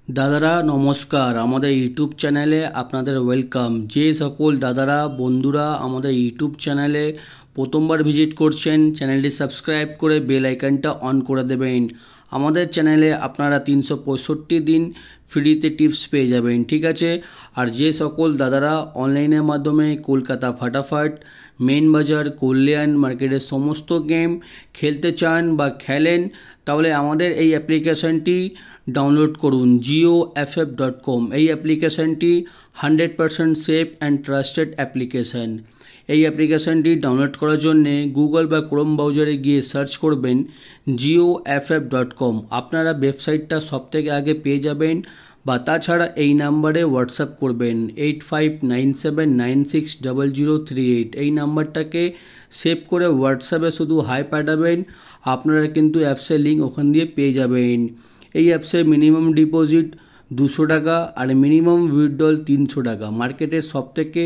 दादारा नमस्कार आमादेर यूट्यूब चैनेले आपनादेर वेलकाम। जे सकल दादारा बंधुरा आमादेर यूट्यूब चैनेले प्रथमबार भिजिट करछेन चैनलटी सबस्क्राइब करे बेल आइकनटा अन करे देबेन। आमादेर चैनेले आपनारा 365 दिन फ्रीते टिप्स पेये जाबेन, ठीक आछे। और जे सकल दादारा अनलाइनेर माध्यमे कलकाता फाटाफाट मेन बाजार कल्याण मार्केटेर समस्त गेम खेलते चान बा खेलें ताहले आमादेर एई অ্যাপ্লিকেশনটি डाउनलोड करुन jioff.com। এই অ্যাপ্লিকেশনটি 100% सेफ एंड ट्रास्टेड অ্যাপ্লিকেশন। এই অ্যাপ্লিকেশনটি ডাউনলোড করার জন্য গুগল বা ক্রোম ব্রাউজারে গিয়ে সার্চ করবেন jioff.com। আপনারা ওয়েবসাইটটা সবথেকে আগে পেয়ে যাবেন বা তাছাড়া এই নাম্বারে হোয়াটসঅ্যাপ করবেন 8597960038। এই নাম্বারটাকে সেভ করে হোয়াটসঅ্যাপে শুধু হাই পাঠাবেন, আপনারা কিন্তু অ্যাপসের লিঙ্ক ওখান দিয়ে পেয়ে যাবেন। এই অ্যাপসে মিনিমাম ডিপোজিট 200 টাকা আর মিনিমাম উইথড্রল 300 টাকা। মার্কেটের সবথেকে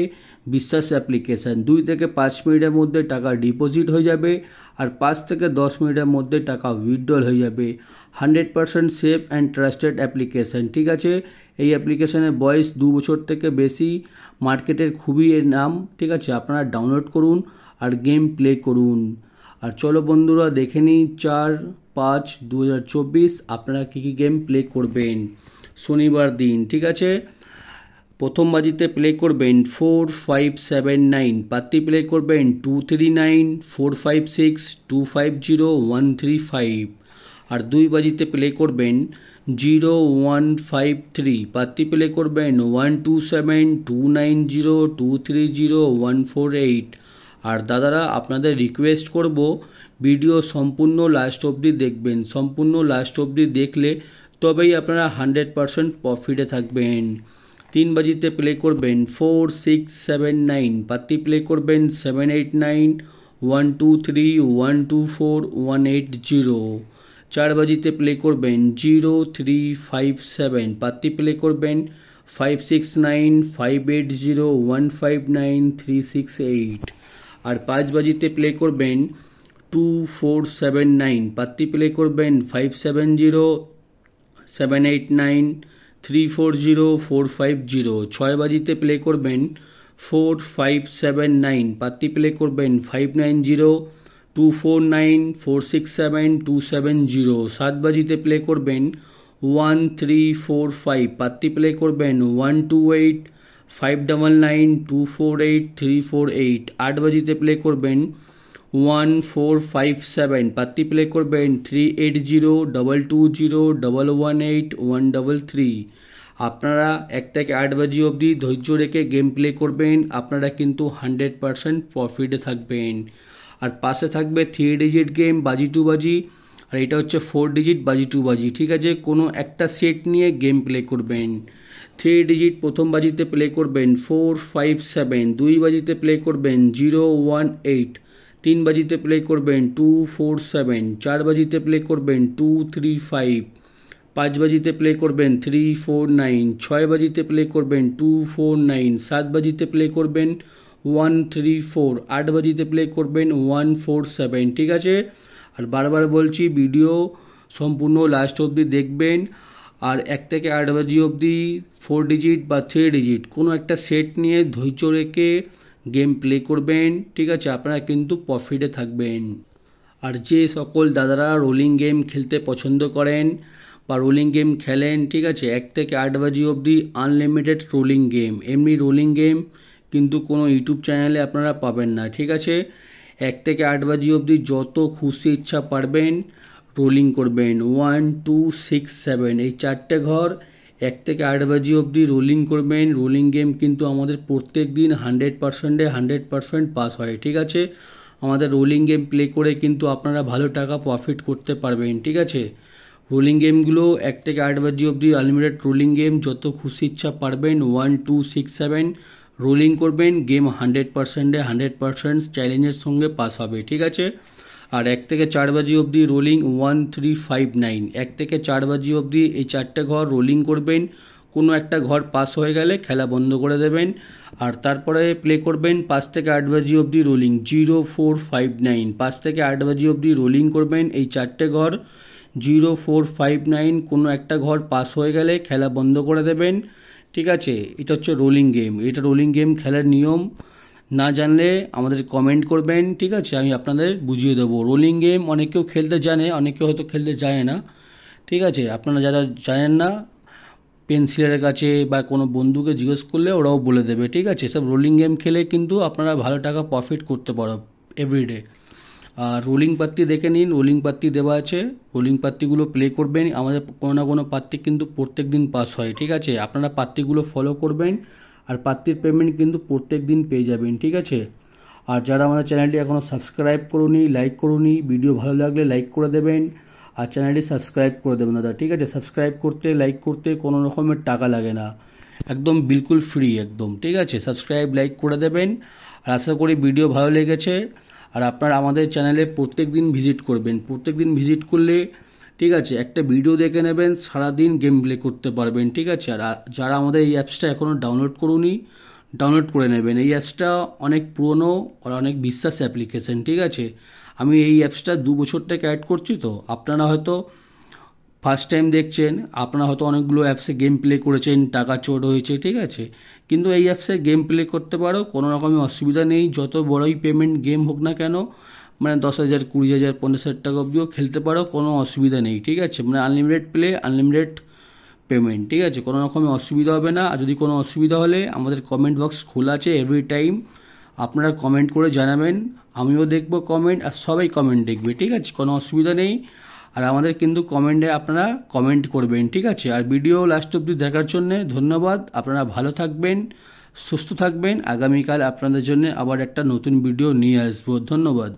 বিশ্বাস অ্যাপ্লিকেশান। 2 থেকে 5 মিনিটের মধ্যে টাকা ডিপোজিট হয়ে যাবে আর 5 থেকে 10 মিনিটের মধ্যে টাকা উইথড্রল হয়ে যাবে। 100% সেফ অ্যান্ড ট্রাস্টেড অ্যাপ্লিকেশান, ঠিক আছে। এই অ্যাপ্লিকেশানের বয়স 2 বছর থেকে বেশি, মার্কেটের খুবই এর নাম, ঠিক আছে। আপনারা ডাউনলোড করুন আর গেম প্লে করুন। আর চলো বন্ধুরা দেখে নিই 4/5/2024 আপনারা কী কী গেম প্লে করবেন শনিবার দিন, ঠিক আছে। প্রথম বাজিতে প্লে করবেন 4579, পাত্তি প্লে করবেন 239 456 250 135। আর 2 বাজিতে প্লে করবেন 0153, পাত্তি প্লে করবেন 127 290 230 148। আর দাদারা আপনাদের রিকোয়েস্ট করব ভিডিও সম্পূর্ণ লাস্ট অবধি দেখবেন। সম্পূর্ণ লাস্ট অবধি দেখলে তবেই আপনারা 100% প্রফিটে থাকবেন। 3 বাজিতে প্লে করবেন 4679, পাত্তি প্লে করবেন 789 123 124 180। 4 বাজিতে প্লে করবেন 0357, পাত্তি প্লে করবেন 569 580 159 368। আর 5 বাজিতে প্লে করবেন 2479, পাত্তি প্লে করবেন 570 789 340 450। 6 বাজিতে প্লে করবেন 4579, পাত্তি প্লে করবেন 590 249 467 270। 7 বাজিতে প্লে করবেন 1345, পাত্তি প্লে করবেন 128 599 248 348। 8 বাজিতে প্লে করবেন 1457, পাত্তি প্লে করবেন 380 220 118 133। আপনারা 1 থেকে 8 বাজি অবধি ধৈর্য রেখে গেম প্লে করবেন, আপনারা কিন্তু 100% প্রফিটে থাকবেন। আর পাশে থাকবে 3 ডিজিট গেম বাজি টু বাজি, আর এটা হচ্ছে 4 ডিজিট বাজি টু বাজি, ঠিক আছে। কোনো একটা সেট নিয়ে গেম প্লে করবেন। 3 ডিজিট প্রথম বাজিতে প্লে করবেন 457, 2 বাজিতে প্লে করবেন 018, 3 বাজিতে প্লে করবেন 247, 4 বাজিতে প্লে করবেন 235, 5 বাজিতে প্লে করবেন 349, 6 বাজিতে প্লে করবেন 249, 7 বাজিতে প্লে করবেন 134, 8 বাজিতে প্লে করবেন 147, ঠিক আছে। আর বারবার বলছি ভিডিও সম্পূর্ণ লাস্ট অবধি দেখবেন। আর 1 থেকে 8 বাজি অবধি 4 ডিজিট বা 3 ডিজিট কোনো একটা সেট নিয়ে ধৈর্য রেখে গেম প্লে করবেন, ঠিক আছে। আপনারা কিন্তু প্রফিটে থাকবেন। আর যে সকল দাদারা রোলিং গেম খেলতে পছন্দ করেন বা রোলিং গেম খেলেন, ঠিক আছে, 1 থেকে 8 বাজি অবধি আনলিমিটেড রোলিং গেম। এমনি রোলিং গেম কিন্তু কোনো ইউটিউব চ্যানেলে আপনারা পাবেন না, ঠিক আছে। 1 থেকে 8 বাজি অবধি যত খুশি ইচ্ছা পারবেন রোলিং করবেন। 1 2 6 7 এই 4টে ঘর 1 থেকে 8 বাজি অবধি রোলিং করবেন। রোলিং গেম কিন্তু আমাদের প্রত্যেক দিন 100%-এ 100% পাস হয়, ঠিক আছে। আমাদের রোলিং গেম প্লে করে কিন্তু আপনারা ভালো টাকা প্রফিট করতে পারবেন, ঠিক আছে। রোলিং গেমগুলো 1 থেকে 8 বাজি অবধি আনলিমিটেড রোলিং গেম যত খুশি ইচ্ছা পারবেন 1 2 6 7 রোলিং করবেন। গেম 100%-এ 100% চ্যালেঞ্জের সঙ্গে পাস হবে, ঠিক আছে। আর 1 থেকে 4 বাজি অবধি রোলিং 1359, 1 থেকে 4 বাজি অবধি এই 4টে ঘর রোলিং করবেন। কোনো একটা ঘর পাস হয়ে গেলে খেলা বন্ধ করে দেবেন। আর তারপরে প্লে করবেন 5 থেকে 8 বাজি অবধি রোলিং 0459, 5 থেকে 8 বাজি অবধি রোলিং করবেন। এই 4টে ঘর 0459 কোনো একটা ঘর পাস হয়ে গেলে খেলা বন্ধ করে দেবেন, ঠিক আছে। এটা হচ্ছে রোলিং গেম, এটা রোলিং গেম খেলার নিয়ম। না জানলে আমাদের কমেন্ট করবেন, ঠিক আছে, আমি আপনাদের বুঝিয়ে দেবো। রোলিং গেম অনেকেও খেলতে জানে, অনেকেও হয়তো খেলতে জানে না, ঠিক আছে। আপনারা যারা জানেন না, পেন্সিলের কাছে বা কোনো বন্ধুকে জিজ্ঞেস করলে ওরাও বলে দেবে, ঠিক আছে। সব রোলিং গেম খেলে কিন্তু আপনারা ভালো টাকা প্রফিট করতে পারো এভরিডে। আর রোলিং পাত্তি দেখে নিন, রোলিং পাত্তি দেওয়া আছে, রোলিং পাত্তিগুলো প্লে করবেন। আমাদের কোনো না কোনো পাত্তি কিন্তু প্রত্যেক দিন পাস হয়, ঠিক আছে। আপনারা পাত্তিগুলো ফলো করবেন আর পাত্তির পেমেন্ট কিন্তু প্রত্যেক দিন পেয়ে যাবেন, ঠিক আছে। আর যারা আমাদের চ্যানেলটি এখনও সাবস্ক্রাইব করুনি, লাইক করুনি, ভিডিও ভালো লাগলে লাইক করে দেবেন আর চ্যানেলটি সাবস্ক্রাইব করে দেবেন দাদা, ঠিক আছে। সাবস্ক্রাইব করতে, লাইক করতে কোনো রকমের টাকা লাগে না, একদম বিলকুল ফ্রি একদম, ঠিক আছে। সাবস্ক্রাইব লাইক করে দেবেন। আর আশা করি ভিডিও ভালো লেগেছে। আর আপনারা আমাদের চ্যানেলে প্রত্যেক দিন ভিজিট করবেন, প্রত্যেক দিন ভিজিট করলে, ঠিক আছে, একটা ভিডিও দেখে নেবেন, সারাদিন গেম প্লে করতে পারবেন, ঠিক আছে। আর যারা আমাদের এই অ্যাপসটা এখনও ডাউনলোড করুনি, ডাউনলোড করে নেবেন। এই অ্যাপসটা অনেক পুরনো আর অনেক বিশ্বাস অ্যাপ্লিকেশন, ঠিক আছে। আমি এই অ্যাপসটা 2 বছর থেকে অ্যাড করছি, তো আপনারা হয়তো ফার্স্ট টাইম দেখছেন, আপনারা হয়তো অনেকগুলো অ্যাপসে গেম প্লে করেছেন, টাকা চোট হয়েছে, ঠিক আছে। কিন্তু এই অ্যাপসে গেম প্লে করতে পারো, কোনো রকমের অসুবিধা নেই। যত বড়ই পেমেন্ট গেম হোক না কেন, মানে 10,000, 20,000, 50,000 টাকা অবধিও খেলতে পারো, কোনো অসুবিধা নেই, ঠিক আছে। মানে আনলিমিটেড প্লে, আনলিমিটেড পেমেন্ট, ঠিক আছে, কোনো রকমের অসুবিধা হবে না। আর যদি কোনো অসুবিধা হলে আমাদের কমেন্ট বক্স খোলা আছে এভরি টাইম, আপনারা কমেন্ট করে জানাবেন, আমিও দেখব কমেন্ট আর সবাই কমেন্ট দেখবে, ঠিক আছে, কোনো অসুবিধা নেই। আর আমাদের কিন্তু কমেন্টে আপনারা কমেন্ট করবেন, ঠিক আছে। আর ভিডিও লাস্ট অবধি দেখার জন্য ধন্যবাদ। আপনারা ভালো থাকবেন, সুস্থ থাকবেন। আগামীকাল আপনাদের জন্য আবার একটা নতুন ভিডিও নিয়ে আসবো। ধন্যবাদ।